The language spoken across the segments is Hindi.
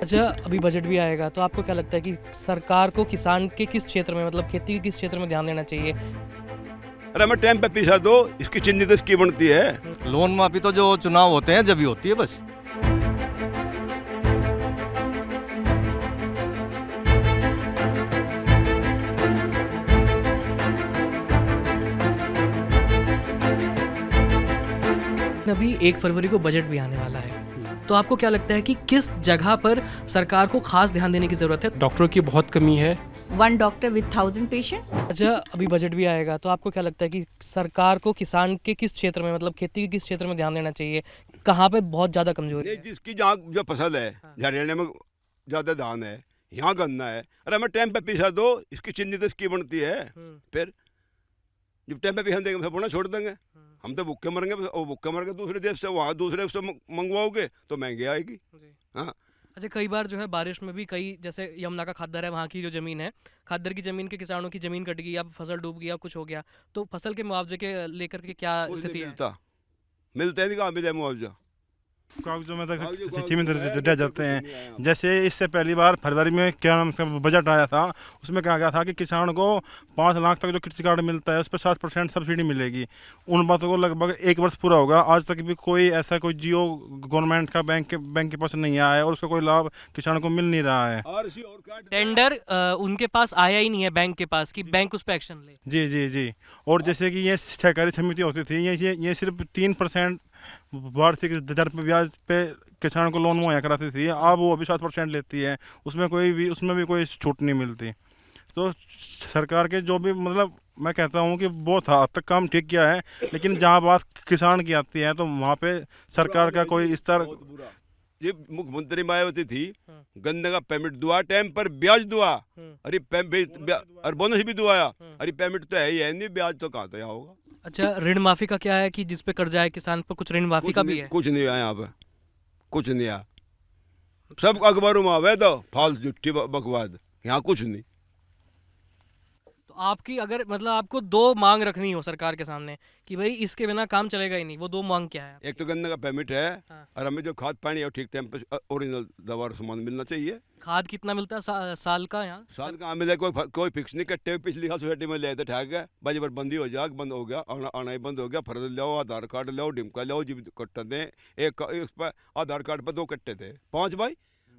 अच्छा, अभी बजट भी आएगा तो आपको क्या लगता है कि सरकार को किसान के किस क्षेत्र में मतलब खेती के किस क्षेत्र में ध्यान देना चाहिए? अरे हमें टाइम पे पैसा दो, इसकी चिंता तो इसकी बनती है। लोन माफी तो जो चुनाव होते हैं जब ही होती है बस। अभी 1 फरवरी को बजट भी आने वाला है, तो आपको क्या लगता है कि किस जगह पर सरकार को खास ध्यान देने की ज़रूरत है? डॉक्टरों की बहुत कमी है। One doctor with 1,000 patient. अच्छा, अभी बजट भी आएगा तो आपको क्या लगता है कि सरकार को किसान के किस क्षेत्र में मतलब खेती के किस क्षेत्र में ध्यान देना चाहिए? कहाँ पे बहुत ज़्यादा कमजोरी नहीं, है? जिसकी जहाँ जो फसल है, हरियाणा में ज़्यादा धान है, यहाँ गन्ना है। अरे हमें टाइम पे पैसा दो, इसकी चिंता तो इसकी बनती है। फिर जब टाइम पे पैसा देंगे हम थोड़ा छोड़ देंगे। हम तो भूखे मरेंगे, वो भूखे मर के दूसरे देश से वहाँ दूसरे उससे मंगवाओगे तो महंगी आएगी। हाँ, अच्छा, कई बार जो है बारिश में भी कई जैसे यमुना का खाद्दर है, वहाँ की जो ज़मीन है, खाद्दर की ज़मीन के किसानों की ज़मीन कट गई या फसल डूब गई या कुछ हो गया, तो फसल के मुआवजे के लेकर के क्या कुछ नहीं स्थिति है? मिलता है नहीं, कहाँ मिले मुआवजा। कागजों में तक कागजों स्थिति में में रह जाते हैं। नहीं आया। जैसे इससे पहली बार फरवरी में क्या नाम से बजट आया था, उसमें कहा गया था कि किसान को 5 लाख तक जो कृषि कार्ड मिलता है उस पर 7% सब्सिडी मिलेगी। उन बातों को लगभग 1 वर्ष पूरा होगा, आज तक भी कोई ऐसा कोई जियो गवर्नमेंट का बैंक के पास नहीं आया है और उसका कोई लाभ किसान को मिल नहीं रहा है। आरसी और कार्ड टेंडर उनके पास आया ही नहीं है बैंक के पास कि बैंक उस पर एक्शन ले। जी जी जी। और जैसे कि ये सहकारी समिति होती थी, ये सिर्फ 3% वार्षिक दर पे ब्याज पे किसान को लोन मुहैया कराती थी, अब वो अभी 7% लेती है। उसमें भी कोई छूट नहीं मिलती। तो सरकार के जो भी मतलब मैं कहता हूँ कि बहुत हद तक काम ठीक किया है, लेकिन जहाँ बात किसान की आती है तो वहाँ पे सरकार का कोई स्तर। बहुत बुरा। ये मुख्यमंत्री मायावती थी, गन्ने का पेमेंट दुआ, टाइम पर ब्याज दुआ। अरे और बोनस भी दुआया। अरे पेमेंट तो है ही है नहीं, ब्याज तो कहाँ तो होगा। अच्छा, ऋण माफी का क्या है कि जिस पे कर्जा है किसान पर कुछ ऋण माफी का भी है? कुछ नहीं आया यहाँ पे, कुछ नहीं आया। सब अखबारों में आवे तो फालतू झूठी बकवाद, यहाँ कुछ नहीं। तो आपकी अगर मतलब आपको 2 मांग रखनी हो सरकार के सामने कि भाई इसके बिना काम चलेगा ही नहीं, वो 2 मांग क्या है? एक तो गन्ने का पेमेंट है, हाँ। और हमें जो खाद पानी है ठीक टाइम पे ओरिजिनल दवा और सामान मिलना चाहिए। खाद कितना मिलता है साल का यहाँ? साल का मिले कोई फिक्स नहीं कट्टे। पिछली साल सोसाइटी में ले थे ठग गए, बाजी पर बंदी हो जाए, बंद हो गया, आना ही बंद हो गया। फर्ज लो, आधार कार्ड लो, डिमका लो, जी कट्टे दें। एक उस पर आधार कार्ड पर 2 कट्टे थे, 5 भाई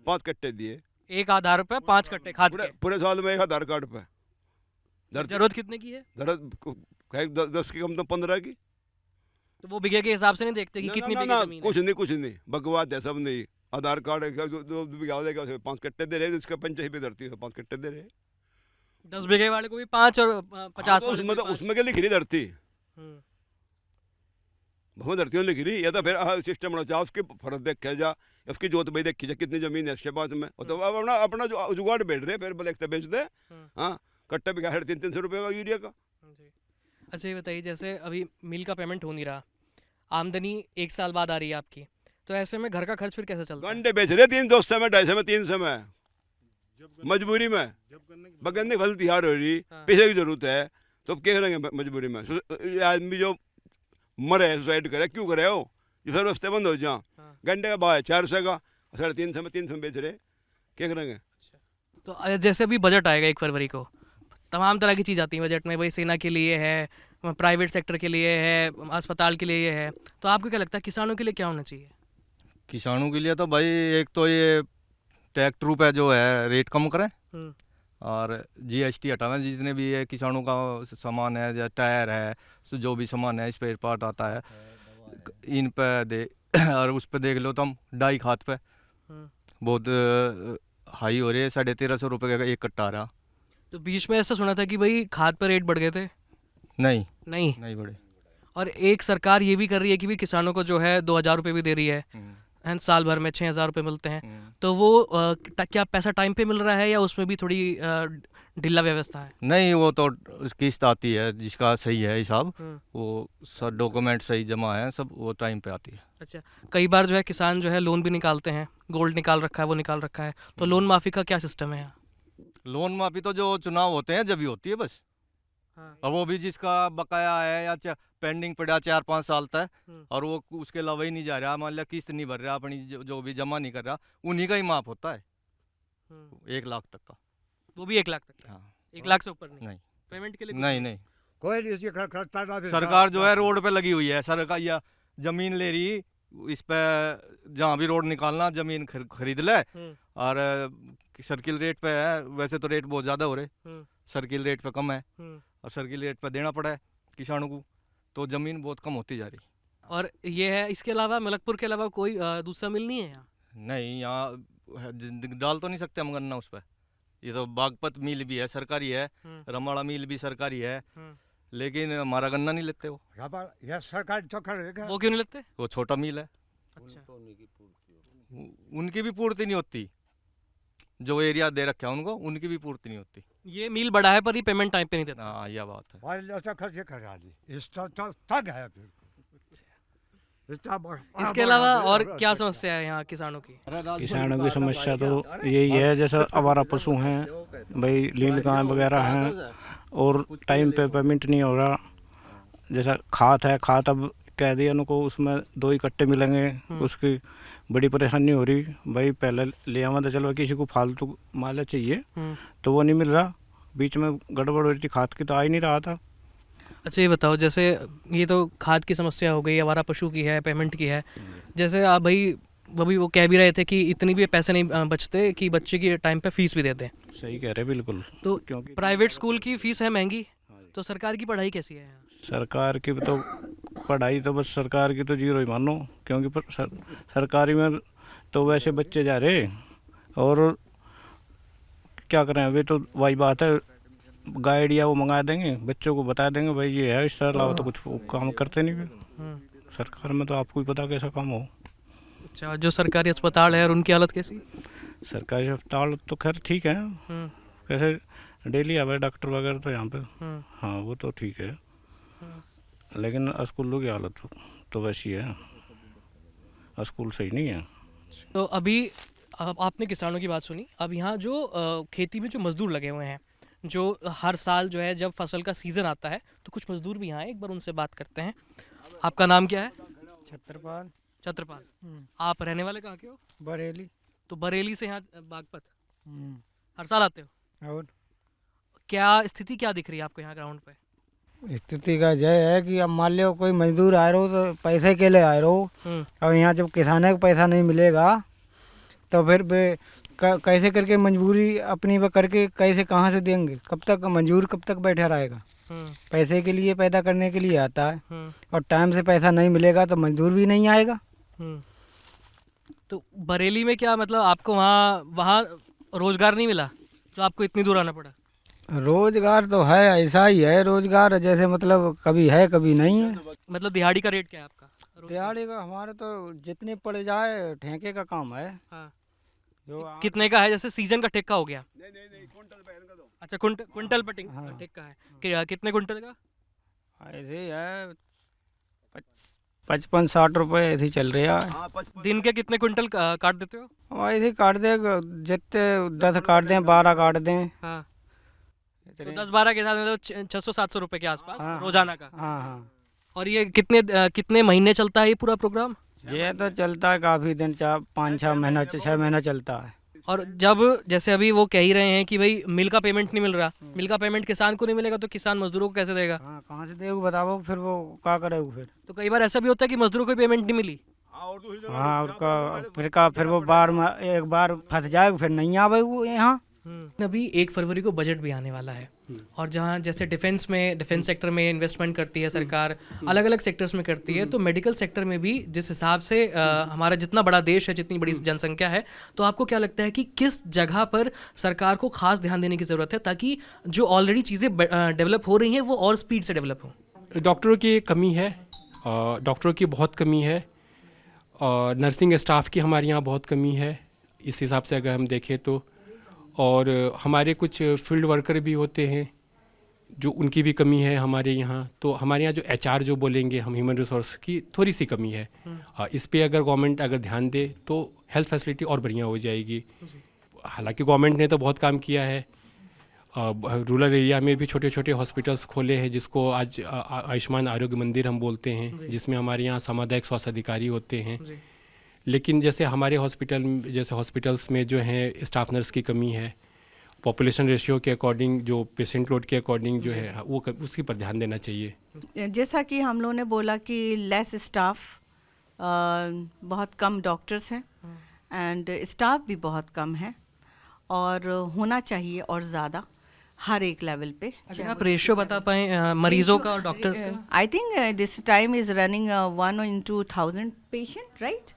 5 कट्टे दिए एक आधार पे 5 कट्टे खाद के। पूरे साल में। एक आधार कार्ड पे जरूरत कितने की है? दर्द 10 की कम तो 15 की। तो वो बीघे के हिसाब से नहीं देखते कि कितनी बीघे जमीन है? कुछ नहीं बकवाद है सब। नहीं, आधार कार्ड 2 बीघा देगा, 5 कट्टे दे रहे, इसका 5 पे धरती है 5 कट्टे दे रहे। 10 बीघे वाले को भी 5 और 50 तो उसमें तो उसमें क्या लिख रही धरती, बहुत धरतियों लिख रही। या तो फिर सिस्टम होना चाहिए, उसकी फर्ज देखे जा, उसकी जोत भाई देखी जा कितनी जमीन है इसके पास में। तो अपना जो जुगाड़ बैठ रहे, फिर ब्लैक से बेच दे। हाँ, कट्टे पे 350 रुपये का यूरिया का। अच्छा, ये बताइए जैसे अभी मिल का पेमेंट हो नहीं रहा, आमदनी 1 साल बाद आ रही है आपकी, तो ऐसे में घर का खर्च फिर कैसे चलता है? गंडे बेच रहे 300 में, 250 में, 300 में, मजबूरी में। गन्ने की फसल तैयार हो रही, पैसे की जरूरत है, तो अब क्या करेंगे मजबूरी में? आदमी जो मरे सुसाइड करे, क्यों करे हो? जो फिर रस्ते बंद हो जाए। गंडे का भाव है 400 का, 350 में 300 में बेच रहे, क्या करेंगे? तो जैसे अभी बजट आएगा 1 फरवरी को, तमाम तरह की चीज़ आती है बजट में, भाई सेना के लिए है, प्राइवेट सेक्टर के लिए है, अस्पताल के लिए है, तो आपको क्या लगता है किसानों के लिए क्या होना चाहिए? किसानों के लिए तो भाई एक तो ये ट्रैक्टरों पे जो है रेट कम करें, और जीएसटी हटावें। जितने भी ये किसानों का सामान है, या टायर है, जो भी सामान है, स्पेयर पार्ट आता है, इन पे दे। और उस पे देख लो तुम, डाई खाद पे बहुत हाई हो रही है, 1350 रुपये का 1 कट्टा आ रहा। तो बीच में ऐसा सुना था कि भाई खाद पर रेट बढ़ गए थे। नहीं बढ़े। और एक सरकार ये भी कर रही है कि भी किसानों को जो है 2000 रुपये भी दे रही है, एंड साल भर में 6000 रुपये मिलते हैं। तो वो क्या पैसा टाइम पे मिल रहा है या उसमें भी थोड़ी ढीला व्यवस्था है? नहीं, वो तो किस्त आती है जिसका सही है हिसाब, वो सब डॉक्यूमेंट सही जमा है, सब वो टाइम पे आती है। अच्छा, कई बार जो है किसान जो है लोन भी निकालते हैं, गोल्ड निकाल रखा है, वो निकाल रखा है, तो लोन माफ़ी का क्या सिस्टम है यहाँ? लोन माफी तो जो चुनाव होते हैं जब ही होती है बस। और वो भी जिसका बकाया है या पेंडिंग पड़ा 4-5 साल तक, और वो उसके अलावा ही नहीं जा रहा, मान लिया किस्त नहीं भर रहा अपनी, जो भी जमा नहीं कर रहा, उन्हीं का ही माफ होता है। 1 लाख तक का। वो भी 1 लाख तक? हाँ 1 लाख से ऊपर नहीं? नहीं पेमेंट के लिए नहीं नहीं, कोई सरकार जो है रोड पे लगी हुई है, सरकार या जमीन ले रही, इस पे जहाँ भी रोड निकालना जमीन खरीद ले, और सर्किल रेट पे है, वैसे तो रेट बहुत ज़्यादा हो रहे, सर्किल रेट पे कम है, और सर्किल रेट पे देना पड़ा है किसानों को, तो ज़मीन बहुत कम होती जा रही। और ये है, इसके अलावा मलकपुर के अलावा कोई दूसरा मिल नहीं है यहाँ? नहीं, यहाँ डाल तो नहीं सकते हम गन्ना उस पर। ये तो बागपत मिल भी है, सरकारी है, रमाड़ा मिल भी सरकारी है, लेकिन हमारा गन्ना नहीं लेते वो। यह सरकार तो करेगा। वो क्यों नहीं लेते? वो छोटा मिल है, अच्छा, उनकी भी पूर्ति नहीं होती, जो एरिया दे रखे हैं उनको, उनकी भी पूर्ति नहीं होती। ये मील बड़ा है पर ये पेमेंट टाइम पे नहीं देता। हाँ यह बात है। इसके अलावा और क्या समस्या है यहाँ किसानों की? किसानों की समस्या तो यही है, जैसे आवारा पशु हैं भाई, लील गाय वगैरह हैं, और टाइम पे पेमेंट नहीं हो रहा। जैसा खाद है, खाद अब कह दिया उनको उसमें 2 ही कट्टे मिलेंगे, उसकी बड़ी परेशानी हो रही भाई। पहले ले आवा तो चलो, किसी को फालतू माल चाहिए तो वो नहीं मिल रहा, बीच में गड़बड़ हो रही थी, खाद की तो आ ही नहीं रहा था। अच्छा ये बताओ, जैसे ये तो खाद की समस्या हो गई, आवारा पशु की है, पेमेंट की है, जैसे आप भाई अभी वो कह भी रहे थे कि इतनी भी पैसे नहीं बचते कि बच्चे की टाइम पे फीस भी देते हैं। सही कह रहे बिल्कुल। तो क्योंकि प्राइवेट स्कूल की फीस है महंगी, तो सरकार की पढ़ाई कैसी है यहाँ? सरकार की तो पढ़ाई तो बस सरकार की तो जीरो ही मानो, क्योंकि सरकारी में तो वैसे बच्चे जा रहे, और क्या करें अभी तो वही बात है, गाइड या वो मंगा देंगे, बच्चों को बता देंगे भाई ये है, इस तरह अलावा तो कुछ काम करते नहीं फिर। सरकार में तो आपको ही पता कैसा काम हो। अच्छा, जो सरकारी अस्पताल है और उनकी हालत कैसी? सरकारी अस्पताल तो खैर ठीक है, कैसे डेली आवे डॉक्टर वगैरह तो यहाँ पे, हाँ वो तो ठीक है, लेकिन स्कूलों की हालत तो वैसी है, स्कूल सही नहीं है। तो अभी आपने किसानों की बात सुनी, अब यहाँ जो खेती में जो मजदूर लगे हुए हैं, जो हर साल जो है जब फसल का सीज़न आता है तो कुछ मजदूर भी यहाँ हैं, एक बार उनसे बात करते हैं। आपका नाम क्या है? छत्रपाल। छत्रपाल। आप रहने वाले कहाँ के हो? बरेली। तो बरेली से यहाँ बागपत हर साल आते हो? और क्या स्थिति क्या दिख रही है आपको यहाँ ग्राउंड पे? स्थिति का यह है कि अब मान लो कोई मजदूर आ रहे हो तो पैसे के लिए आ रहे हो, अब यहाँ जब किसानों को पैसा नहीं मिलेगा तो फिर कैसे करके मजबूरी अपनी वो करके कैसे कहाँ से देंगे? कब तक मजदूर कब तक बैठा रहेगा? पैसे के लिए पैदा करने के लिए आता है, और टाइम से पैसा नहीं मिलेगा तो मजदूर भी नहीं आएगा। तो बरेली में क्या मतलब आपको वहाँ रोजगार नहीं मिला तो आपको इतनी दूर आना पड़ा? रोजगार तो है, ऐसा ही है रोजगार, जैसे मतलब कभी है कभी नहीं है। मतलब दिहाड़ी का रेट क्या है आपका? दिहाड़ी का हमारे तो जितने पड़ जाए ठेके का काम है। हाँ। जो कितने का है? जैसे सीजन का ठेका हो गया। नहीं कुंटल पे इनका दो। अच्छा, कुंटल पर ठेका है। कितने कुंटल का? ऐसे ही है 55-60 रुपए ऐसे ही चल रहा है। दिन के कितने कुंटल काट देते हो? ऐसे ही काट दे, जितने 10 काट दें 12 काट दें। हाँ, तो 10-12 के साथ मतलब 600-700 रुपए के आसपास रोजाना का। हाँ हाँ। और ये कितने महीने चलता है ये पूरा प्रोग्राम? ये तो चलता है काफ़ी दिन, 5-6 महीना 6 महीना चलता है। और जब जैसे अभी वो कह ही रहे हैं कि भाई मिल का पेमेंट नहीं मिल रहा, मिल का पेमेंट किसान को नहीं मिलेगा तो किसान मजदूरों को कैसे देगा? हाँ, कहाँ से देगा बताओ, फिर वो क्या करेगा फिर? तो कई बार ऐसा भी होता है कि मजदूरों को पेमेंट नहीं मिली। हाँ, उसका फिर वो एक बार फंस जाएगा, फिर नहीं आवेगा यहाँ। अभी 1 फरवरी को बजट भी आने वाला है, और जहाँ जैसे डिफेंस सेक्टर में इन्वेस्टमेंट करती है सरकार, अलग अलग सेक्टर्स में करती है, तो मेडिकल सेक्टर में भी जिस हिसाब से हमारा जितना बड़ा देश है, जितनी बड़ी जनसंख्या है, तो आपको क्या लगता है कि किस जगह पर सरकार को खास ध्यान देने की ज़रूरत है ताकि जो ऑलरेडी चीज़ें डेवलप हो रही हैं वो और स्पीड से डेवलप हो? डॉक्टरों की कमी है, डॉक्टरों की बहुत कमी है, और नर्सिंग स्टाफ की हमारे यहाँ बहुत कमी है इस हिसाब से अगर हम देखें तो। और हमारे कुछ फील्ड वर्कर भी होते हैं जो उनकी भी कमी है हमारे यहाँ। तो हमारे यहाँ जो HR जो बोलेंगे हम, ह्यूमन रिसोर्स की थोड़ी सी कमी है। इस पे अगर गवर्नमेंट अगर ध्यान दे तो हेल्थ फैसिलिटी और बढ़िया हो जाएगी। हालांकि गवर्नमेंट ने तो बहुत काम किया है, रूरल एरिया में भी छोटे छोटे हॉस्पिटल्स खोले हैं जिसको आज आयुष्मान आरोग्य मंदिर हम बोलते हैं, जिसमें हमारे यहाँ सामुदायिक स्वास्थ्य अधिकारी होते हैं। लेकिन जैसे हमारे हॉस्पिटल्स में जो है स्टाफ नर्स की कमी है, पॉपुलेशन रेशियो के अकॉर्डिंग, जो पेशेंट लोड के अकॉर्डिंग जो है वो उसकी पर ध्यान देना चाहिए। जैसा कि हम लोगों ने बोला कि लेस स्टाफ, बहुत कम डॉक्टर्स हैं एंड स्टाफ भी बहुत कम है और होना चाहिए और ज़्यादा हर एक लेवल पे। अगर आप रेशियो बता पाएँ मरीजों का और डॉक्टर्स का। I think this time is running 1:1000 patient, right?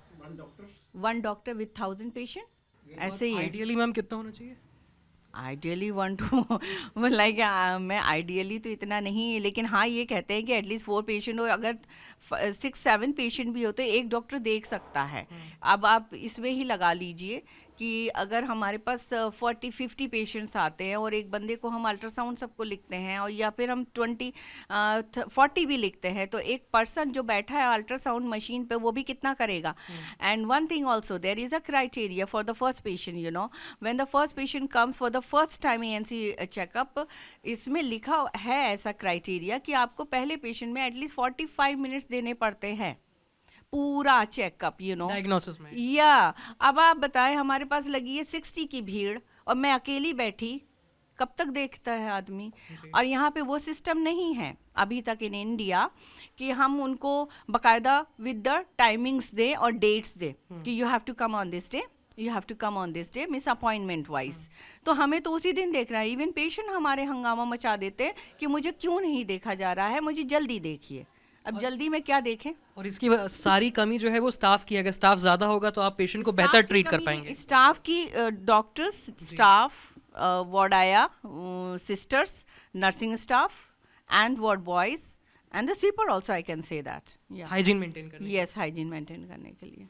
1 doctor with 1000 patient, ऐसे ही है। आइडियली मैम कितना होना चाहिए? आइडियली 1 to लाइक मैं आइडियली तो इतना नहीं, लेकिन हाँ ये कहते हैं कि एटलीस्ट 4 पेशेंट हो। अगर 6-7 पेशेंट भी होते एक डॉक्टर देख सकता है। अब आप इसमें ही लगा लीजिए कि अगर हमारे पास 40-50 पेशेंट्स आते हैं और एक बंदे को हम अल्ट्रासाउंड सबको लिखते हैं और या फिर हम 40 भी लिखते हैं, तो एक पर्सन जो बैठा है अल्ट्रासाउंड मशीन पे वो भी कितना करेगा। And one thing also, there is a criteria for the first patient, you know, when the first patient comes for the first time ENC checkup, इसमें लिखा है ऐसा क्राइटेरिया कि आपको पहले पेशेंट में एटलीस्ट 45 मिनट्स देने पड़ते हैं पूरा चेकअप, यू नो, डायग्नोसिस में। या अब आप बताएं हमारे पास लगी है 60 की भीड़ और मैं अकेली बैठी, कब तक देखता है आदमी। और यहाँ पे वो सिस्टम नहीं है अभी तक इन इंडिया कि हम उनको बकायदा विद द टाइमिंग्स दें और डेट्स दें कि you have to come on this day, you have to come on this day, miss appointment wise. तो हमें तो उसी दिन देखना है। इवन पेशेंट हमारे हंगामा मचा देते हैं कि मुझे क्यों नहीं देखा जा रहा है, मुझे जल्दी देखिए। अब जल्दी में क्या देखें? और इसकी सारी कमी जो है वो स्टाफ की है। अगर स्टाफ ज़्यादा होगा तो आप पेशेंट को बेहतर ट्रीट कर पाएंगे। स्टाफ की, डॉक्टर्स स्टाफ, वार्डाया sisters, nursing staff and ward boys and the sweeper also, I can say that. Hygiene maintain करने। यस, हाइजीन मेंटेन करने के लिए।